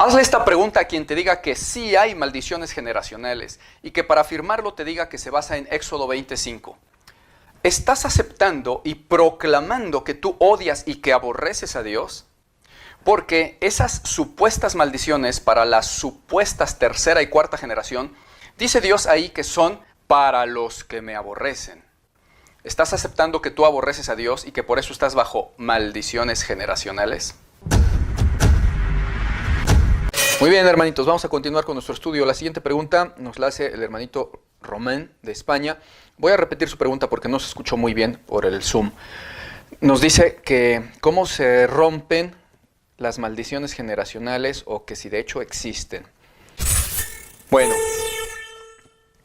Hazle esta pregunta a quien te diga que sí hay maldiciones generacionales y que para afirmarlo te diga que se basa en Éxodo 25. ¿Estás aceptando y proclamando que tú odias y que aborreces a Dios? Porque esas supuestas maldiciones para las supuestas tercera y cuarta generación, dice Dios ahí que son para los que me aborrecen. ¿Estás aceptando que tú aborreces a Dios y que por eso estás bajo maldiciones generacionales? Muy bien, hermanitos, vamos a continuar con nuestro estudio. La siguiente pregunta nos la hace el hermanito Román de España. Voy a repetir su pregunta porque no se escuchó muy bien por el Zoom. Nos dice que cómo se rompen las maldiciones generacionales o que si de hecho existen. Bueno,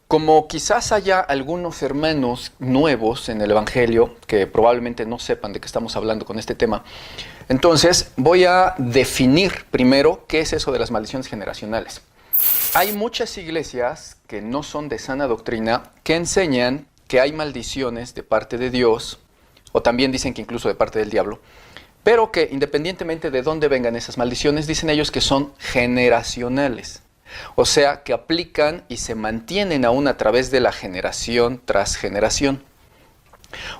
como quizás haya algunos hermanos nuevos en el Evangelio que probablemente no sepan de qué estamos hablando con este tema, entonces voy a definir primero qué es eso de las maldiciones generacionales. Hay muchas iglesias que no son de sana doctrina que enseñan que hay maldiciones de parte de Dios, o también dicen que incluso de parte del diablo, pero que independientemente de dónde vengan esas maldiciones, dicen ellos que son generacionales. O sea, que aplican y se mantienen aún a través de la generación tras generación.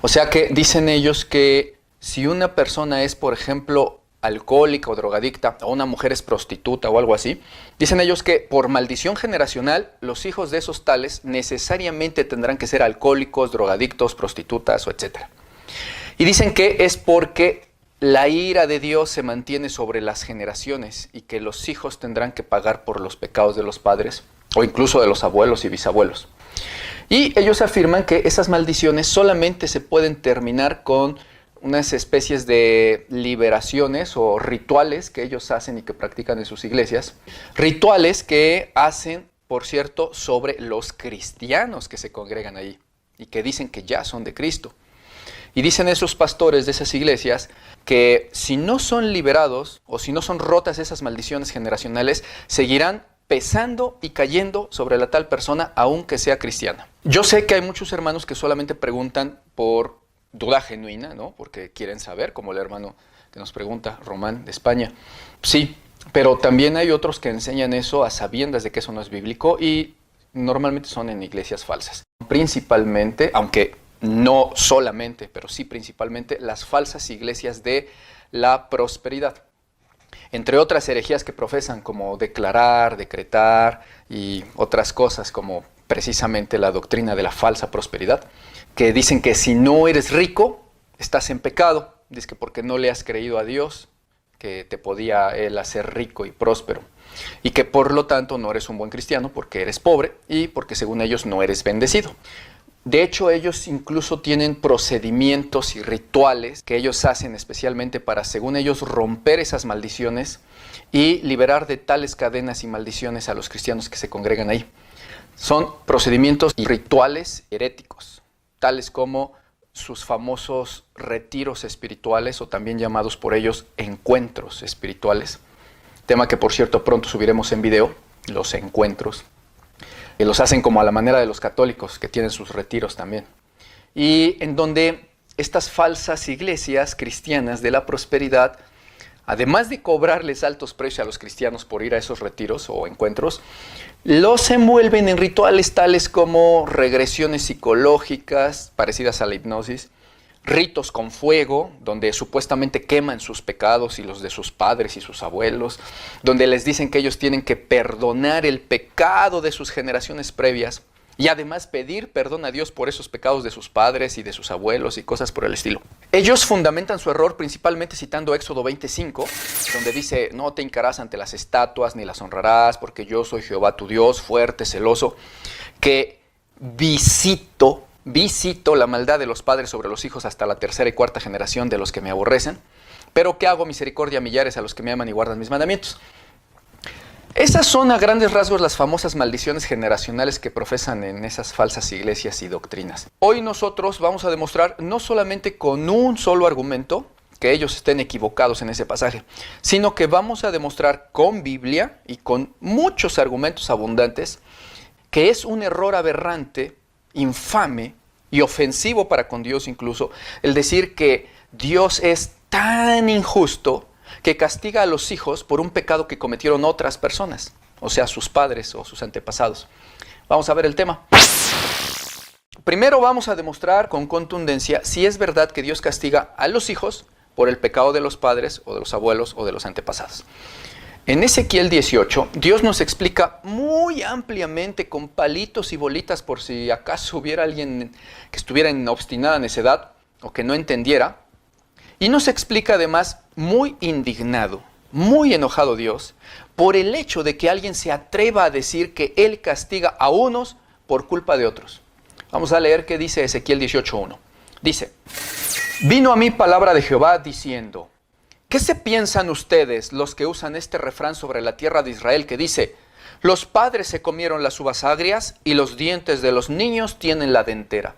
O sea que dicen ellos que si una persona es, por ejemplo, alcohólica o drogadicta, o una mujer es prostituta o algo así, dicen ellos que por maldición generacional, los hijos de esos tales necesariamente tendrán que ser alcohólicos, drogadictos, prostitutas, o etc. Y dicen que es porque la ira de Dios se mantiene sobre las generaciones y que los hijos tendrán que pagar por los pecados de los padres o incluso de los abuelos y bisabuelos. Y ellos afirman que esas maldiciones solamente se pueden terminar con unas especies de liberaciones o rituales que ellos hacen y que practican en sus iglesias. Rituales que hacen, por cierto, sobre los cristianos que se congregan ahí y que dicen que ya son de Cristo. Y dicen esos pastores de esas iglesias que si no son liberados o si no son rotas esas maldiciones generacionales, seguirán pesando y cayendo sobre la tal persona aunque sea cristiana. Yo sé que hay muchos hermanos que solamente preguntan por duda genuina, ¿no? Porque quieren saber, como el hermano que nos pregunta, Román de España. Sí, pero también hay otros que enseñan eso a sabiendas de que eso no es bíblico y normalmente son en iglesias falsas. Principalmente, aunque no solamente, pero sí principalmente, las falsas iglesias de la prosperidad. Entre otras herejías que profesan como declarar, decretar y otras cosas como precisamente la doctrina de la falsa prosperidad, que dicen que si no eres rico, estás en pecado. Dice que porque no le has creído a Dios, que te podía Él hacer rico y próspero. Y que por lo tanto no eres un buen cristiano porque eres pobre y porque según ellos no eres bendecido. De hecho, ellos incluso tienen procedimientos y rituales que ellos hacen especialmente para, según ellos, romper esas maldiciones y liberar de tales cadenas y maldiciones a los cristianos que se congregan ahí. Son procedimientos y rituales heréticos, tales como sus famosos retiros espirituales o también llamados por ellos encuentros espirituales. Tema que, por cierto, pronto subiremos en video, los encuentros. Que los hacen como a la manera de los católicos, que tienen sus retiros también. Y en donde estas falsas iglesias cristianas de la prosperidad, además de cobrarles altos precios a los cristianos por ir a esos retiros o encuentros, los envuelven en rituales tales como regresiones psicológicas parecidas a la hipnosis, ritos con fuego, donde supuestamente queman sus pecados y los de sus padres y sus abuelos, donde les dicen que ellos tienen que perdonar el pecado de sus generaciones previas y además pedir perdón a Dios por esos pecados de sus padres y de sus abuelos y cosas por el estilo. Ellos fundamentan su error principalmente citando Éxodo 25, donde dice, no te hincarás ante las estatuas ni las honrarás, porque yo soy Jehová tu Dios, fuerte, celoso, que visito la maldad de los padres sobre los hijos hasta la tercera y cuarta generación de los que me aborrecen, pero que hago misericordia a millares a los que me aman y guardan mis mandamientos. Esas son a grandes rasgos las famosas maldiciones generacionales que profesan en esas falsas iglesias y doctrinas. Hoy nosotros vamos a demostrar no solamente con un solo argumento que ellos estén equivocados en ese pasaje, sino que vamos a demostrar con Biblia y con muchos argumentos abundantes que es un error aberrante, infame y ofensivo para con Dios incluso, el decir que Dios es tan injusto que castiga a los hijos por un pecado que cometieron otras personas, o sea, sus padres o sus antepasados. Vamos a ver el tema. Primero vamos a demostrar con contundencia si es verdad que Dios castiga a los hijos por el pecado de los padres o de los abuelos o de los antepasados. En Ezequiel 18, Dios nos explica muy ampliamente con palitos y bolitas, por si acaso hubiera alguien que estuviera en obstinada necedad o que no entendiera. Y nos explica además muy indignado, muy enojado Dios, por el hecho de que alguien se atreva a decir que Él castiga a unos por culpa de otros. Vamos a leer qué dice Ezequiel 18:1. Dice: vino a mí palabra de Jehová diciendo: ¿qué se piensan ustedes los que usan este refrán sobre la tierra de Israel que dice: los padres se comieron las uvas agrias y los dientes de los niños tienen la dentera?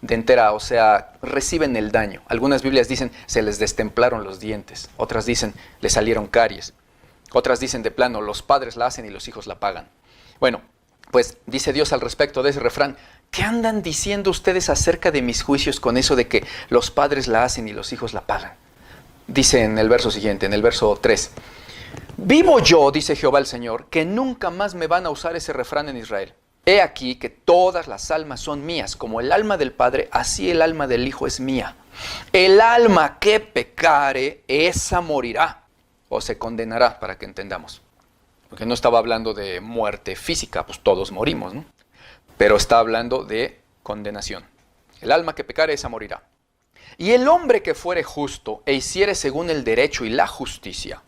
Dentera, o sea, reciben el daño. Algunas Biblias dicen se les destemplaron los dientes. Otras dicen le salieron caries. Otras dicen de plano los padres la hacen y los hijos la pagan. Bueno, pues dice Dios al respecto de ese refrán: ¿qué andan diciendo ustedes acerca de mis juicios con eso de que los padres la hacen y los hijos la pagan? Dice en el verso siguiente, en el verso 3. Vivo yo, dice Jehová el Señor, que nunca más me van a usar ese refrán en Israel. He aquí que todas las almas son mías, como el alma del Padre, así el alma del Hijo es mía. El alma que pecare, esa morirá, o se condenará, para que entendamos. Porque no estaba hablando de muerte física, pues todos morimos, ¿no? Pero está hablando de condenación. El alma que pecare, esa morirá. Y el hombre que fuere justo e hiciere según el derecho y la justicia,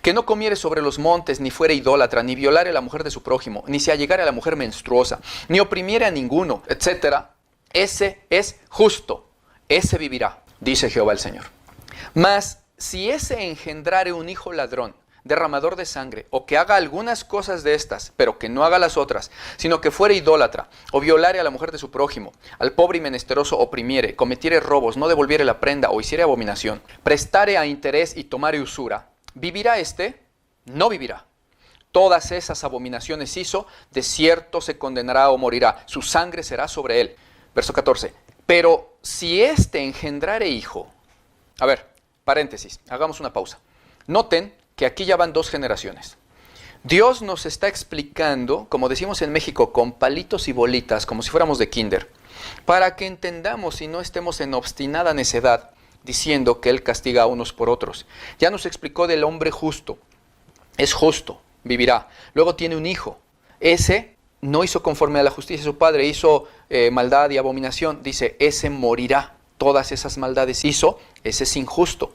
que no comiere sobre los montes, ni fuere idólatra, ni violare a la mujer de su prójimo, ni se allegare a la mujer menstruosa, ni oprimiere a ninguno, etc., ese es justo, ese vivirá, dice Jehová el Señor. Mas si ese engendrare un hijo ladrón, derramador de sangre, o que haga algunas cosas de estas, pero que no haga las otras, sino que fuere idólatra, o violare a la mujer de su prójimo, al pobre y menesteroso oprimiere, cometiere robos, no devolviere la prenda, o hiciere abominación, prestare a interés y tomare usura, ¿vivirá éste? No vivirá. Todas esas abominaciones hizo, de cierto se condenará o morirá, su sangre será sobre él. Verso 14. Pero si éste engendrare hijo... A ver, paréntesis, hagamos una pausa. Noten que aquí ya van dos generaciones. Dios nos está explicando, como decimos en México, con palitos y bolitas, como si fuéramos de kinder, para que entendamos y no estemos en obstinada necedad, diciendo que Él castiga a unos por otros. Ya nos explicó del hombre justo. Es justo, vivirá. Luego tiene un hijo. Ese no hizo conforme a la justicia de su padre, hizo maldad y abominación. Dice, ese morirá. Todas esas maldades hizo, ese es injusto.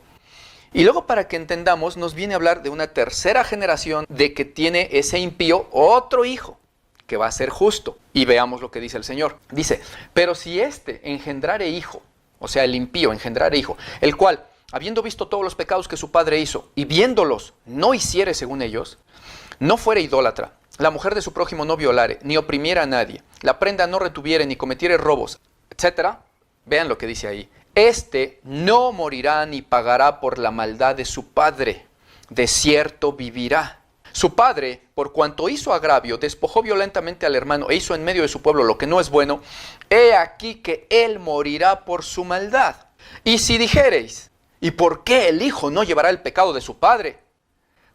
Y luego, para que entendamos, nos viene a hablar de una tercera generación de que tiene ese impío otro hijo, que va a ser justo. Y veamos lo que dice el Señor. Dice, pero si éste engendrare hijo, o sea, el impío engendrare hijo, el cual, habiendo visto todos los pecados que su padre hizo, y viéndolos no hiciere según ellos, no fuere idólatra, la mujer de su prójimo no violare, ni oprimiera a nadie, la prenda no retuviere, ni cometiere robos, etc. Vean lo que dice ahí. Este no morirá ni pagará por la maldad de su padre, de cierto vivirá. Su padre, por cuanto hizo agravio, despojó violentamente al hermano e hizo en medio de su pueblo lo que no es bueno, he aquí que él morirá por su maldad. Y si dijereis, ¿y por qué el hijo no llevará el pecado de su padre?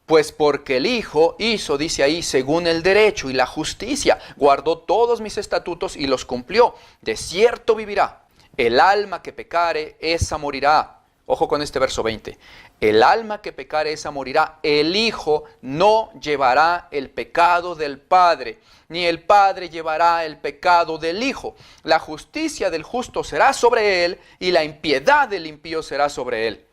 Pues porque el hijo hizo, dice ahí, según el derecho y la justicia, guardó todos mis estatutos y los cumplió, de cierto vivirá. El alma que pecare, esa morirá. Ojo con este verso 20. El alma que pecare, esa morirá. El hijo no llevará el pecado del padre, ni el padre llevará el pecado del hijo. La justicia del justo será sobre él, y la impiedad del impío será sobre él.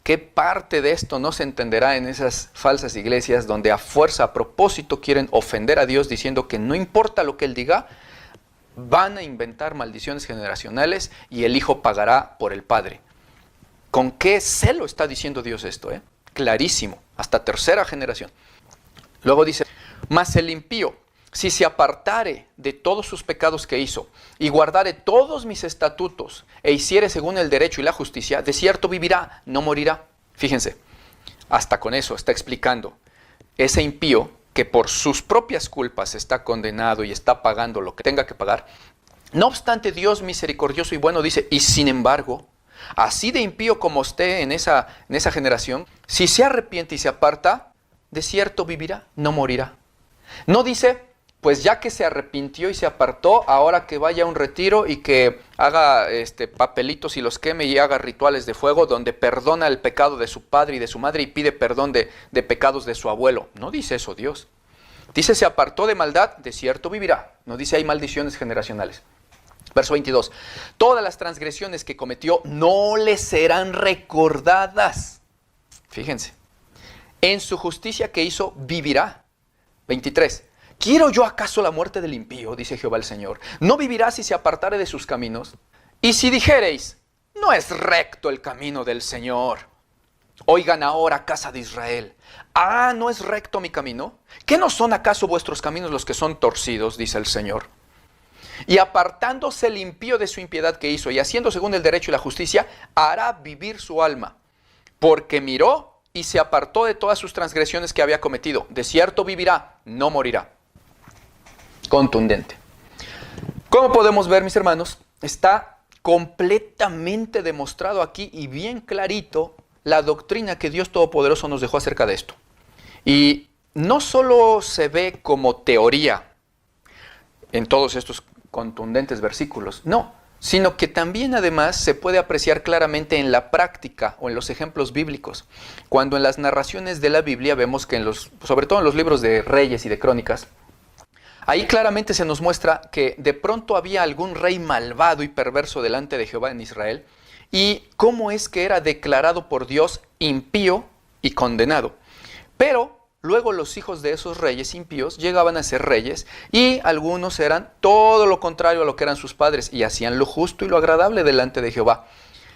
¿Qué parte de esto no se entenderá en esas falsas iglesias donde a fuerza, a propósito, quieren ofender a Dios diciendo que no importa lo que Él diga, van a inventar maldiciones generacionales y el hijo pagará por el padre? ¿Con qué celo está diciendo Dios esto? Clarísimo, hasta tercera generación. Luego dice, mas el impío, si se apartare de todos sus pecados que hizo, y guardare todos mis estatutos, e hiciere según el derecho y la justicia, de cierto vivirá, no morirá. Fíjense, hasta con eso está explicando ese impío que por sus propias culpas está condenado y está pagando lo que tenga que pagar. No obstante, Dios misericordioso y bueno dice, y sin embargo, así de impío como esté en esa generación, si se arrepiente y se aparta, de cierto vivirá, no morirá. No dice, pues ya que se arrepintió y se apartó, ahora que vaya a un retiro y que haga papelitos y los queme y haga rituales de fuego donde perdona el pecado de su padre y de su madre y pide perdón de pecados de su abuelo. No dice eso Dios. Dice, se apartó de maldad, de cierto vivirá. No dice, hay maldiciones generacionales. Verso 22. Todas las transgresiones que cometió no le serán recordadas. Fíjense. En su justicia que hizo, vivirá. 23. ¿Quiero yo acaso la muerte del impío? Dice Jehová el Señor. ¿No vivirá si se apartare de sus caminos? Y si dijereis, no es recto el camino del Señor. Oigan ahora, casa de Israel. Ah, ¿no es recto mi camino? ¿Qué no son acaso vuestros caminos los que son torcidos? Dice el Señor. Y apartándose el impío de su impiedad que hizo, y haciendo según el derecho y la justicia, hará vivir su alma. Porque miró y se apartó de todas sus transgresiones que había cometido. De cierto vivirá, no morirá. Contundente. Como podemos ver, mis hermanos, está completamente demostrado aquí y bien clarito la doctrina que Dios Todopoderoso nos dejó acerca de esto. Y no solo se ve como teoría en todos estos contundentes versículos, no, sino que también además se puede apreciar claramente en la práctica o en los ejemplos bíblicos. Cuando en las narraciones de la Biblia vemos que sobre todo en los libros de Reyes y de Crónicas, ahí claramente se nos muestra que de pronto había algún rey malvado y perverso delante de Jehová en Israel, y cómo es que era declarado por Dios impío y condenado. Pero luego los hijos de esos reyes impíos llegaban a ser reyes, y algunos eran todo lo contrario a lo que eran sus padres, y hacían lo justo y lo agradable delante de Jehová,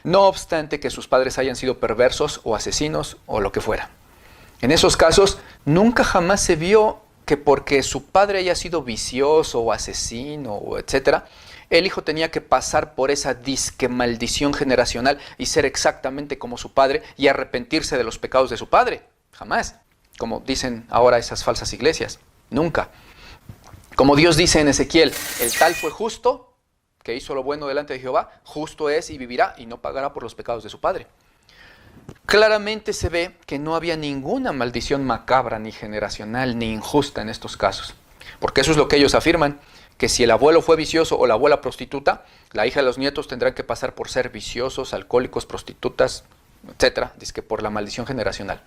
no obstante que sus padres hayan sido perversos o asesinos o lo que fuera. En esos casos nunca jamás se vio que porque su padre haya sido vicioso o asesino o etcétera, el hijo tenía que pasar por esa disque maldición generacional y ser exactamente como su padre y arrepentirse de los pecados de su padre. Jamás. Como dicen ahora esas falsas iglesias. Nunca. Como Dios dice en Ezequiel, el tal fue justo, que hizo lo bueno delante de Jehová, justo es y vivirá y no pagará por los pecados de su padre. Claramente se ve que no había ninguna maldición macabra, ni generacional, ni injusta en estos casos. Porque eso es lo que ellos afirman, que si el abuelo fue vicioso o la abuela prostituta, la hija y los nietos tendrán que pasar por ser viciosos, alcohólicos, prostitutas, etcétera, dizque por la maldición generacional.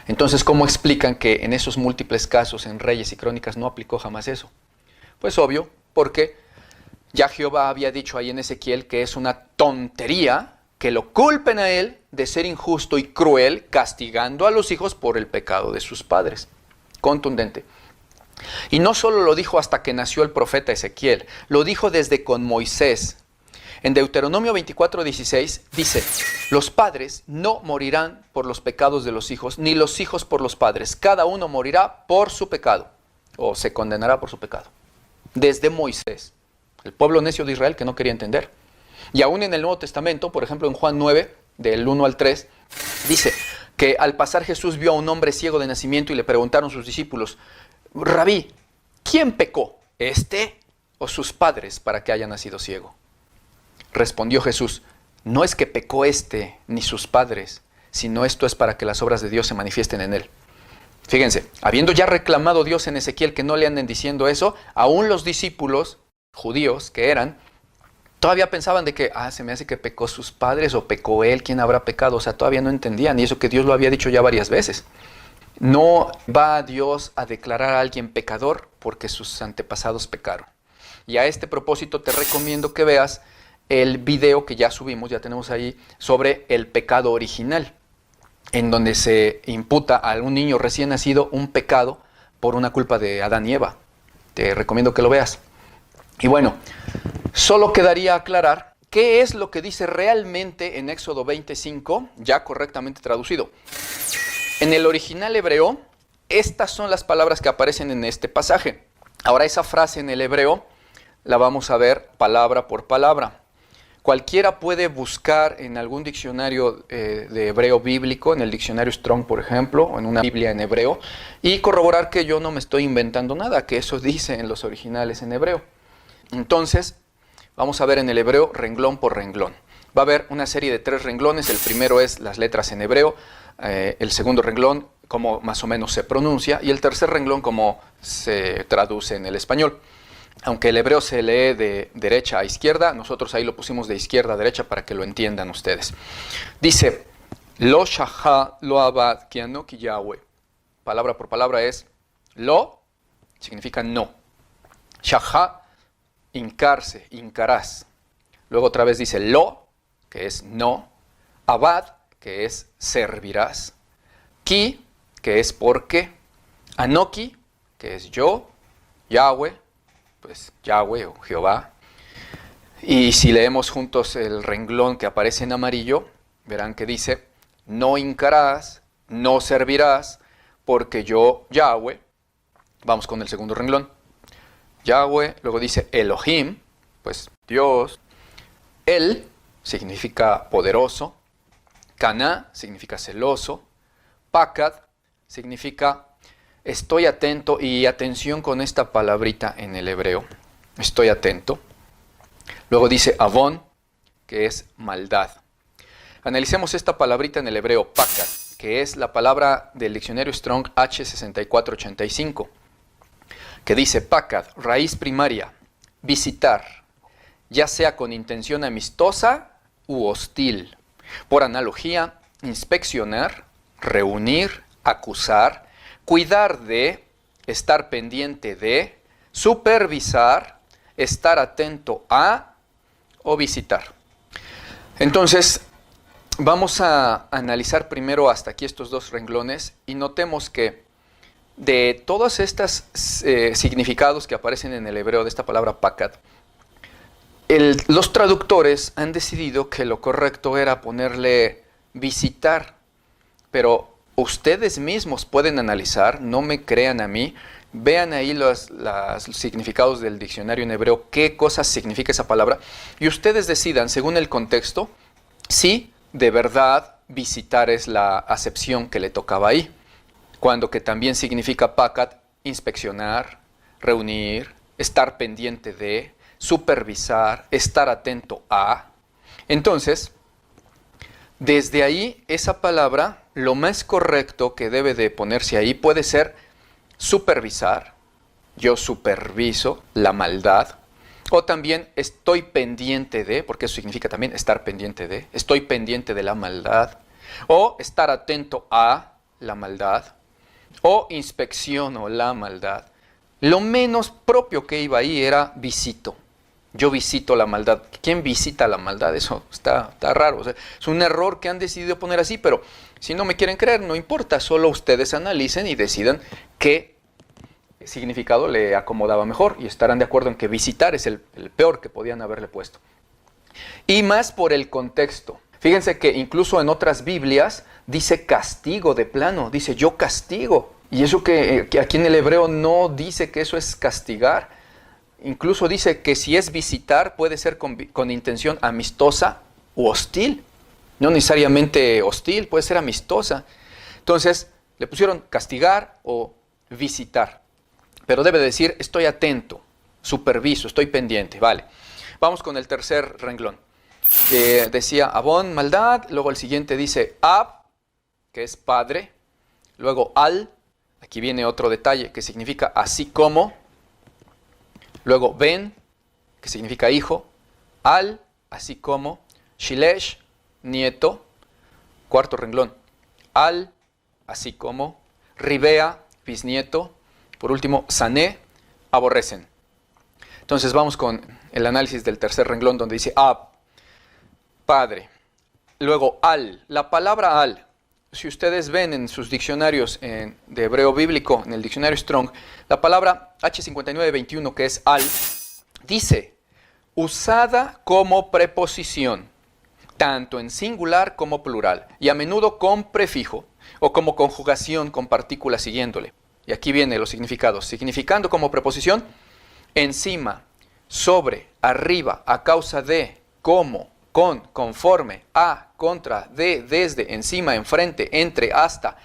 Entonces, ¿cómo explican que en esos múltiples casos en Reyes y Crónicas no aplicó jamás eso? Pues obvio, porque ya Jehová había dicho ahí en Ezequiel que es una tontería que lo culpen a él de ser injusto y cruel, castigando a los hijos por el pecado de sus padres. Contundente. Y no solo lo dijo hasta que nació el profeta Ezequiel, lo dijo desde con Moisés. En Deuteronomio 24:16 dice, los padres no morirán por los pecados de los hijos, ni los hijos por los padres. Cada uno morirá por su pecado, o se condenará por su pecado. Desde Moisés, el pueblo necio de Israel que no quería entender. Y aún en el Nuevo Testamento, por ejemplo en Juan 9, del 1 al 3, dice que al pasar Jesús vio a un hombre ciego de nacimiento y le preguntaron sus discípulos, Rabí, ¿quién pecó, este o sus padres para que haya nacido ciego? Respondió Jesús, no es que pecó este ni sus padres, sino esto es para que las obras de Dios se manifiesten en él. Fíjense, habiendo ya reclamado Dios en Ezequiel que no le anden diciendo eso, aún los discípulos judíos que eran, todavía pensaban de que, se me hace que pecó sus padres o pecó él, ¿quién habrá pecado? O sea, todavía no entendían, y eso que Dios lo había dicho ya varias veces. No va Dios a declarar a alguien pecador porque sus antepasados pecaron. Y a este propósito te recomiendo que veas el video que ya subimos, ya tenemos ahí, sobre el pecado original, en donde se imputa a un niño recién nacido un pecado por una culpa de Adán y Eva. Te recomiendo que lo veas. Y bueno, solo quedaría aclarar qué es lo que dice realmente en Éxodo 25, ya correctamente traducido. En el original hebreo, estas son las palabras que aparecen en este pasaje. Ahora esa frase en el hebreo la vamos a ver palabra por palabra. Cualquiera puede buscar en algún diccionario de hebreo bíblico, en el diccionario Strong, por ejemplo, o en una Biblia en hebreo, y corroborar que yo no me estoy inventando nada, que eso dice en los originales en hebreo. Entonces, vamos a ver en el hebreo renglón por renglón. Va a haber una serie de 3 renglones. El primero es las letras en hebreo, el segundo renglón, cómo más o menos se pronuncia, y el tercer renglón, cómo se traduce en el español. Aunque el hebreo se lee de derecha a izquierda, nosotros ahí lo pusimos de izquierda a derecha para que lo entiendan ustedes. Dice, lo shaha lo abad kianoki Yahweh. Palabra por palabra es, lo significa no. Shaha, hincarse, hincarás. Luego otra vez dice lo, que es no. Abad, que es servirás. Ki, que es porque. Anoki, que es yo. Yahweh, pues Yahweh o Jehová. Y si leemos juntos el renglón que aparece en amarillo, verán que dice, no hincarás, no servirás, porque yo, Yahweh. Vamos con el segundo renglón. Yahweh, luego dice Elohim, pues Dios. El significa poderoso. Caná significa celoso. Pakad significa estoy atento, y atención con esta palabrita en el hebreo. Estoy atento. Luego dice avon, que es maldad. Analicemos esta palabrita en el hebreo, pakad, que es la palabra del diccionario Strong H6485, que dice pakad, raíz primaria, visitar, ya sea con intención amistosa u hostil. Por analogía, inspeccionar, reunir, acusar, cuidar de, estar pendiente de, supervisar, estar atento a o visitar. Entonces, vamos a analizar primero hasta aquí estos 2 renglones y notemos que de todos estos significados que aparecen en el hebreo de esta palabra pakad, los traductores han decidido que lo correcto era ponerle visitar, pero ustedes mismos pueden analizar, no me crean a mí, vean ahí los significados del diccionario en hebreo, qué cosas significa esa palabra, y ustedes decidan, según el contexto, si de verdad visitar es la acepción que le tocaba ahí, cuando que también significa pakad, inspeccionar, reunir, estar pendiente de, supervisar, estar atento a. Entonces, desde ahí, esa palabra, lo más correcto que debe de ponerse ahí puede ser supervisar. Yo superviso la maldad. O también estoy pendiente de, porque eso significa también estar pendiente de. Estoy pendiente de la maldad. O estar atento a la maldad. O inspecciono la maldad. Lo menos propio que iba ahí era visito. Yo visito la maldad. ¿Quién visita la maldad? Eso está raro. O sea, es un error que han decidido poner así, pero si no me quieren creer, no importa. Solo ustedes analicen y decidan qué significado le acomodaba mejor. Y estarán de acuerdo en que visitar es el peor que podían haberle puesto. Y más por el contexto. Fíjense que incluso en otras Biblias dice castigo de plano. Dice yo castigo. Y eso que aquí en el hebreo no dice que eso es castigar. Incluso dice que si es visitar puede ser con intención amistosa u hostil. No necesariamente hostil, puede ser amistosa. Entonces le pusieron castigar o visitar. Pero debe decir estoy atento, superviso, estoy pendiente. Vale. Vamos con el tercer renglón. Decía abón, maldad. Luego el siguiente dice ab, que es padre. Luego al, aquí viene otro detalle que significa así como. Luego ben, que significa hijo, al, así como, shilesh, nieto, cuarto renglón, al, así como, ribea, bisnieto, por último, sané, aborrecen. Entonces vamos con el análisis del tercer renglón donde dice ab, padre. Luego al, la palabra al, si ustedes ven en sus diccionarios de hebreo bíblico, en el diccionario Strong, la palabra H5921, que es al, dice, usada como preposición, tanto en singular como plural, y a menudo con prefijo, o como conjugación con partícula siguiéndole. Y aquí vienen los significados. Significando como preposición, encima, sobre, arriba, a causa de, como, con, conforme, a, contra, de, desde, encima, enfrente, entre, hasta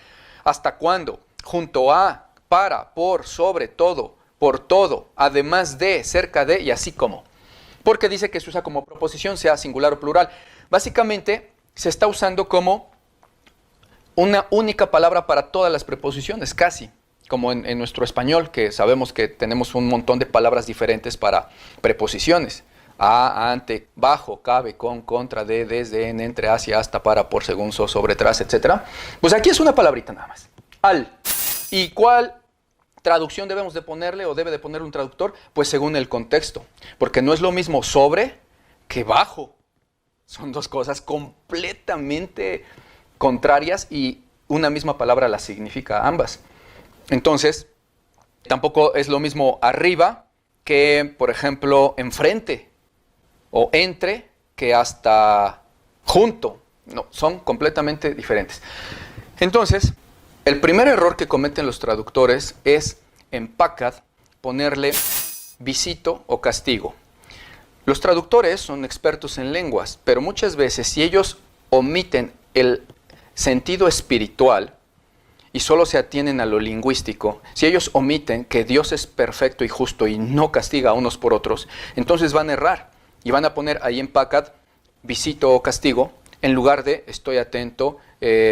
cuando, junto a, para, por, sobre todo, por todo, además de, cerca de y así como. Porque dice que se usa como proposición, sea singular o plural. básicamente se está usando como una única palabra para todas las preposiciones, casi, como en nuestro español, que sabemos que tenemos un montón de palabras diferentes para preposiciones. A, ante, bajo, cabe, con, contra, de, desde, en, entre, hacia, hasta, para, por, según, so, sobre, tras, etc. Pues aquí es una palabrita nada más. Al. ¿Y cuál traducción debemos de ponerle o debe de poner un traductor? Pues según el contexto. Porque no es lo mismo sobre que bajo. Son dos cosas completamente contrarias y una misma palabra las significa ambas. Entonces, tampoco es lo mismo arriba que, por ejemplo, enfrente o entre que hasta junto. No, son completamente diferentes. Entonces, el primer error que cometen los traductores es en Paccard ponerle visito o castigo. Los traductores son expertos en lenguas, pero muchas veces si ellos omiten el sentido espiritual y solo se atienen a lo lingüístico, si ellos omiten que Dios es perfecto y justo y no castiga a unos por otros, entonces van a errar y van a poner ahí en Paccard visito o castigo en lugar de estoy atento,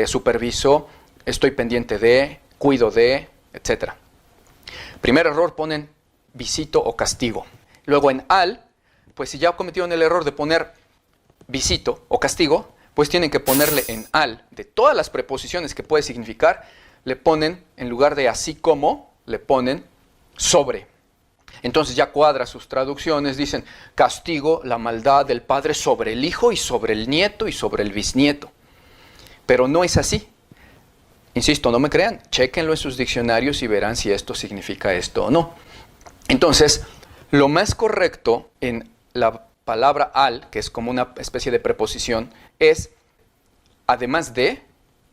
superviso, estoy pendiente de, cuido de, etc. Primer error, ponen visito o castigo. Luego en al, pues si ya cometieron el error de poner visito o castigo, pues tienen que ponerle en al, de todas las preposiciones que puede significar, le ponen, en lugar de así como, le ponen sobre. Entonces ya cuadra sus traducciones, dicen castigo la maldad del padre sobre el hijo y sobre el nieto y sobre el bisnieto. Pero no es así. Insisto, no me crean, chéquenlo en sus diccionarios y verán si esto significa esto o no. Entonces, lo más correcto en la palabra al, que es como una especie de preposición, es además de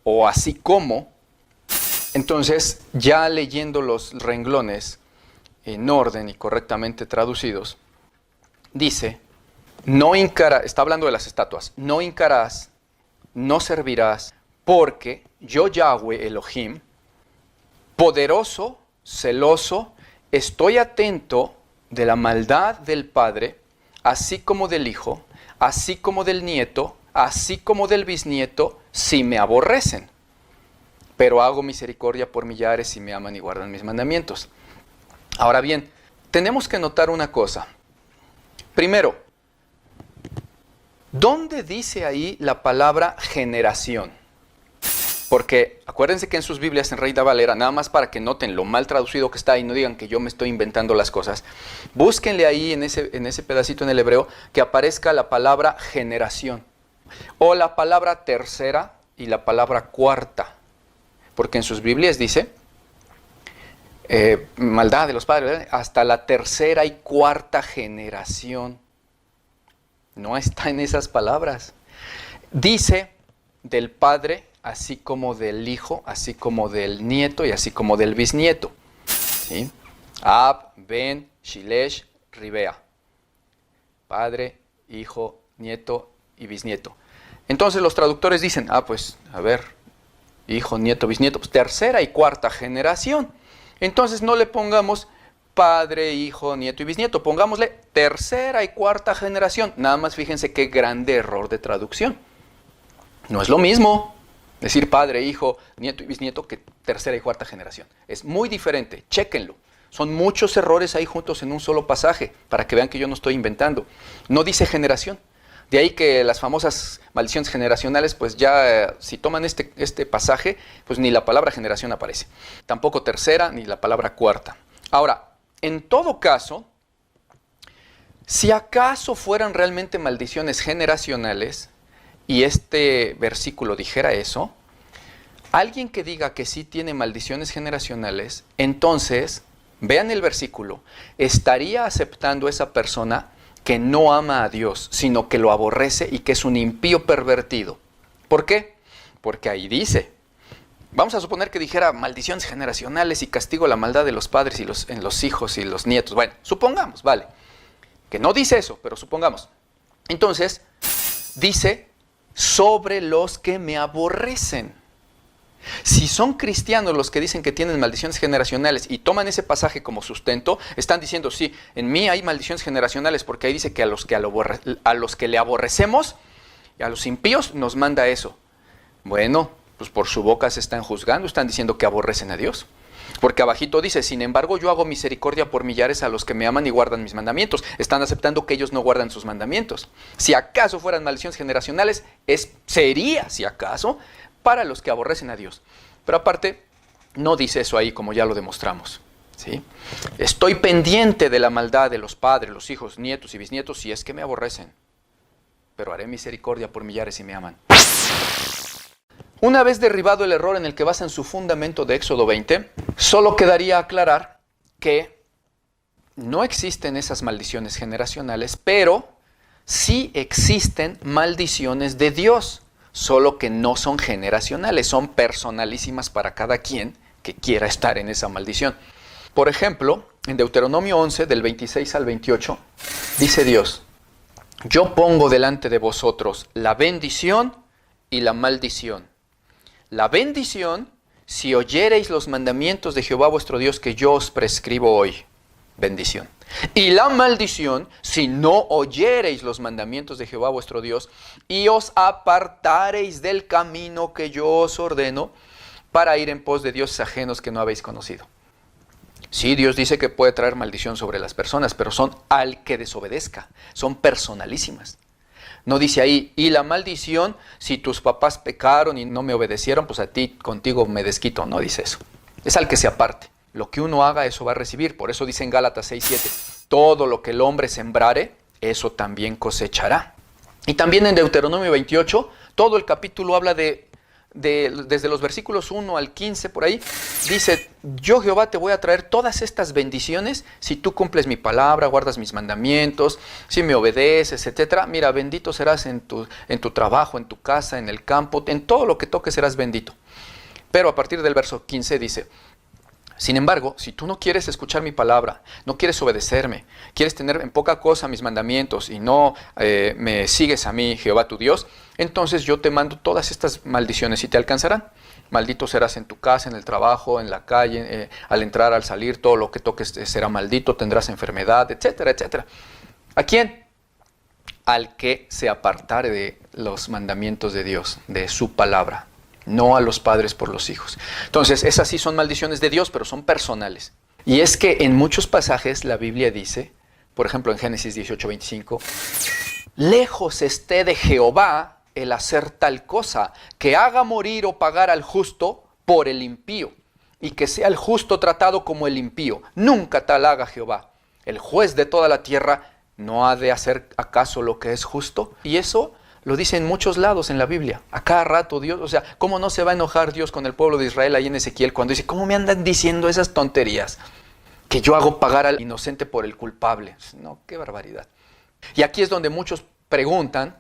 o así como. Entonces, ya leyendo los renglones en orden y correctamente traducidos, dice, no hincarás, está hablando de las estatuas, no hincarás, no servirás, porque yo Yahweh Elohim, poderoso, celoso, estoy atento de la maldad del padre, así como del hijo, así como del nieto, así como del bisnieto, si me aborrecen. Pero hago misericordia por millares si me aman y guardan mis mandamientos. Ahora bien, tenemos que notar una cosa. Primero, ¿dónde dice ahí la palabra generación? Porque acuérdense que en sus Biblias en Reina Valera, nada más para que noten lo mal traducido que está y no digan que yo me estoy inventando las cosas, búsquenle ahí en ese pedacito en el hebreo que aparezca la palabra generación o la palabra tercera y la palabra cuarta. Porque en sus Biblias dice maldad de los padres, ¿verdad? Hasta la tercera y cuarta generación. No está en esas palabras. Dice del padre, así como del hijo, así como del nieto y así como del bisnieto. ¿Sí? Ab, Ben, Shilesh, Ribea. Padre, hijo, nieto y bisnieto. Entonces los traductores dicen, pues, a ver, hijo, nieto, bisnieto, pues tercera y cuarta generación. Entonces no le pongamos padre, hijo, nieto y bisnieto, pongámosle tercera y cuarta generación. Nada más fíjense qué grande error de traducción. No es lo mismo decir padre, hijo, nieto y bisnieto que tercera y cuarta generación. Es muy diferente, chéquenlo. Son muchos errores ahí juntos en un solo pasaje, para que vean que yo no estoy inventando. No dice generación. De ahí que las famosas maldiciones generacionales, pues ya si toman este pasaje, pues ni la palabra generación aparece. Tampoco tercera ni la palabra cuarta. Ahora, en todo caso, si acaso fueran realmente maldiciones generacionales, y este versículo dijera eso, alguien que diga que sí tiene maldiciones generacionales, entonces, vean el versículo, estaría aceptando esa persona que no ama a Dios, sino que lo aborrece y que es un impío pervertido. ¿Por qué? Porque ahí dice, vamos a suponer que dijera maldiciones generacionales y castigo la maldad de los padres y en los hijos y los nietos. Bueno, supongamos, vale, que no dice eso, pero supongamos. Entonces, dice, sobre los que me aborrecen. Si son cristianos los que dicen que tienen maldiciones generacionales y toman ese pasaje como sustento, están diciendo, sí, en mí hay maldiciones generacionales porque ahí dice que a los que le aborrecemos Y a los impíos nos manda eso. Bueno, pues por su boca se están juzgando, están diciendo que aborrecen a Dios. Porque abajito dice, sin embargo yo hago misericordia por millares a los que me aman y guardan mis mandamientos. Están aceptando que ellos no guardan sus mandamientos. Si acaso fueran maldiciones generacionales, sería, si acaso, para los que aborrecen a Dios. Pero aparte, no dice eso ahí como ya lo demostramos. ¿Sí? Estoy pendiente de la maldad de los padres, los hijos, nietos y bisnietos si es que me aborrecen. Pero haré misericordia por millares si me aman. Una vez derribado el error en el que basan su fundamento de Éxodo 20, solo quedaría aclarar que no existen esas maldiciones generacionales, pero sí existen maldiciones de Dios, solo que no son generacionales, son personalísimas para cada quien que quiera estar en esa maldición. Por ejemplo, en Deuteronomio 11, del 26 al 28, dice Dios, yo pongo delante de vosotros la bendición y la maldición. La bendición, si oyereis los mandamientos de Jehová vuestro Dios que yo os prescribo hoy. Bendición. Y la maldición, si no oyereis los mandamientos de Jehová vuestro Dios y os apartareis del camino que yo os ordeno para ir en pos de dioses ajenos que no habéis conocido. Sí, Dios dice que puede traer maldición sobre las personas, pero son al que desobedezca, son personalísimas. No dice ahí, y la maldición, si tus papás pecaron y no me obedecieron, pues a ti, contigo me desquito. No dice eso. Es al que se aparte. Lo que uno haga, eso va a recibir. Por eso dice en Gálatas 6:7, todo lo que el hombre sembrare, eso también cosechará. Y también en Deuteronomio 28, todo el capítulo habla desde los versículos 1 al 15 por ahí, dice, yo Jehová te voy a traer todas estas bendiciones si tú cumples mi palabra, guardas mis mandamientos, si me obedeces, etc. Mira, bendito serás en tu trabajo, en tu casa, en el campo, en todo lo que toques serás bendito. Pero a partir del verso 15 dice, sin embargo, si tú no quieres escuchar mi palabra, no quieres obedecerme, quieres tener en poca cosa mis mandamientos y no me sigues a mí, Jehová tu Dios, entonces yo te mando todas estas maldiciones y te alcanzarán. Maldito serás en tu casa, en el trabajo, en la calle, al entrar, al salir, todo lo que toques será maldito, tendrás enfermedad, etcétera, etcétera. ¿A quién? Al que se apartare de los mandamientos de Dios, de su palabra. No a los padres por los hijos. Entonces, esas sí son maldiciones de Dios, pero son personales. Y es que en muchos pasajes la Biblia dice, por ejemplo en Génesis 18:25, lejos esté de Jehová el hacer tal cosa, que haga morir o pagar al justo por el impío, y que sea el justo tratado como el impío. Nunca tal haga Jehová. El juez de toda la tierra no ha de hacer acaso lo que es justo. Y eso lo dice en muchos lados en la Biblia. A cada rato Dios, o sea, ¿cómo no se va a enojar Dios con el pueblo de Israel ahí en Ezequiel cuando dice, ¿cómo me andan diciendo esas tonterías? Que yo hago pagar al inocente por el culpable. No, qué barbaridad. Y aquí es donde muchos preguntan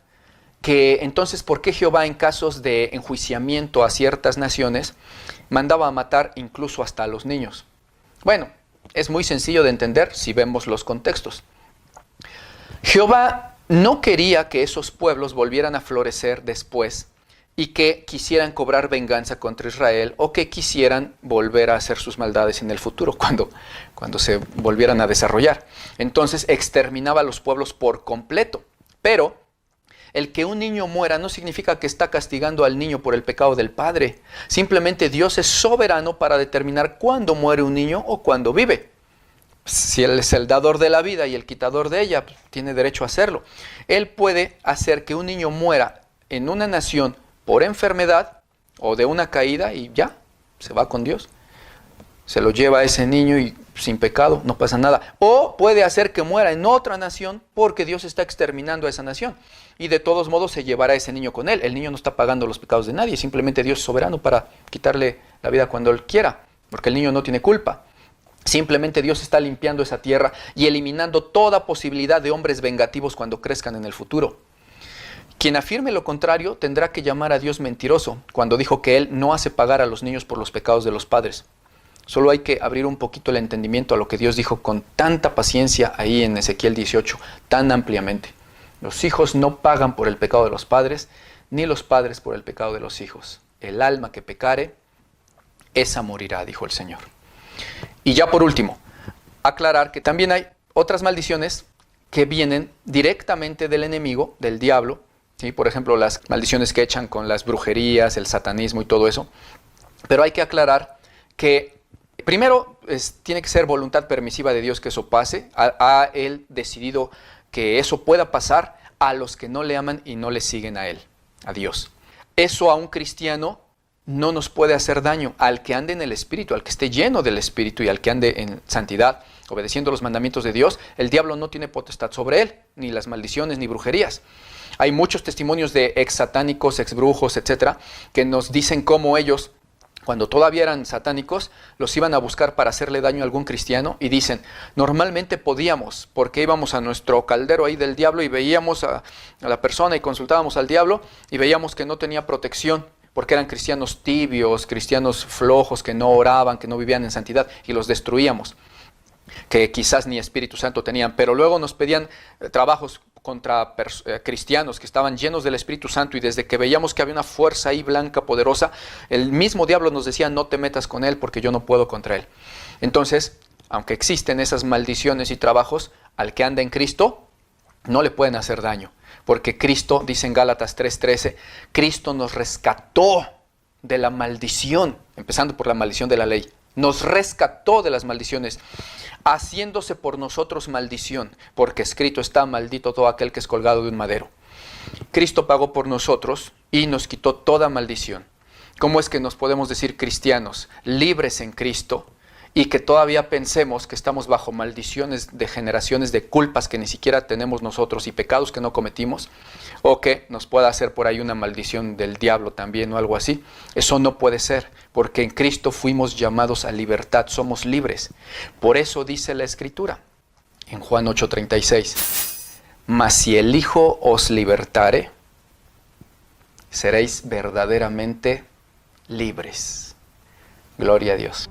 que entonces, ¿por qué Jehová en casos de enjuiciamiento a ciertas naciones mandaba a matar incluso hasta a los niños? Bueno, es muy sencillo de entender si vemos los contextos. Jehová no quería que esos pueblos volvieran a florecer después y que quisieran cobrar venganza contra Israel o que quisieran volver a hacer sus maldades en el futuro, cuando se volvieran a desarrollar. Entonces exterminaba a los pueblos por completo. Pero el que un niño muera no significa que está castigando al niño por el pecado del padre. Simplemente Dios es soberano para determinar cuándo muere un niño o cuándo vive. Si Él es el dador de la vida y el quitador de ella, tiene derecho a hacerlo. Él puede hacer que un niño muera en una nación por enfermedad o de una caída y ya, se va con Dios. Se lo lleva a ese niño y sin pecado, no pasa nada. O puede hacer que muera en otra nación porque Dios está exterminando a esa nación. Y de todos modos se llevará a ese niño con él. El niño no está pagando los pecados de nadie, simplemente Dios es soberano para quitarle la vida cuando Él quiera, porque el niño no tiene culpa. Simplemente Dios está limpiando esa tierra y eliminando toda posibilidad de hombres vengativos cuando crezcan en el futuro. Quien afirme lo contrario tendrá que llamar a Dios mentiroso cuando dijo que Él no hace pagar a los niños por los pecados de los padres. Solo hay que abrir un poquito el entendimiento a lo que Dios dijo con tanta paciencia ahí en Ezequiel 18, tan ampliamente. Los hijos no pagan por el pecado de los padres, ni los padres por el pecado de los hijos. El alma que pecare, esa morirá, dijo el Señor. Y ya por último, aclarar que también hay otras maldiciones que vienen directamente del enemigo, del diablo, ¿sí? Por ejemplo, las maldiciones que echan con las brujerías, el satanismo y todo eso. Pero hay que aclarar que primero tiene que ser voluntad permisiva de Dios que eso pase. Ha Él decidido que eso pueda pasar a los que no le aman y no le siguen a Él, a Dios. Eso a un cristiano no nos puede hacer daño. Al que ande en el Espíritu, al que esté lleno del Espíritu y al que ande en santidad, obedeciendo los mandamientos de Dios, el diablo no tiene potestad sobre él, ni las maldiciones, ni brujerías. Hay muchos testimonios de ex satánicos, ex brujos, etcétera, que nos dicen cómo ellos, cuando todavía eran satánicos, los iban a buscar para hacerle daño a algún cristiano y dicen, normalmente podíamos, porque íbamos a nuestro caldero ahí del diablo y veíamos a la persona y consultábamos al diablo y veíamos que no tenía protección, porque eran cristianos tibios, cristianos flojos, que no oraban, que no vivían en santidad, y los destruíamos, que quizás ni Espíritu Santo tenían, pero luego nos pedían trabajos contra cristianos que estaban llenos del Espíritu Santo, y desde que veíamos que había una fuerza ahí blanca, poderosa, el mismo diablo nos decía, no te metas con él porque yo no puedo contra él. Entonces, aunque existen esas maldiciones y trabajos, al que anda en Cristo no le pueden hacer daño, porque Cristo, dice en Gálatas 3:13, Cristo nos rescató de la maldición, empezando por la maldición de la ley. Nos rescató de las maldiciones, haciéndose por nosotros maldición, porque escrito está, maldito todo aquel que es colgado de un madero. Cristo pagó por nosotros y nos quitó toda maldición. ¿Cómo es que nos podemos decir cristianos, libres en Cristo, y que todavía pensemos que estamos bajo maldiciones de generaciones de culpas que ni siquiera tenemos nosotros y pecados que no cometimos, o que nos pueda hacer por ahí una maldición del diablo también o algo así? Eso no puede ser, porque en Cristo fuimos llamados a libertad, somos libres. Por eso dice la Escritura en Juan 8:36, mas si el Hijo os libertare, seréis verdaderamente libres. Gloria a Dios.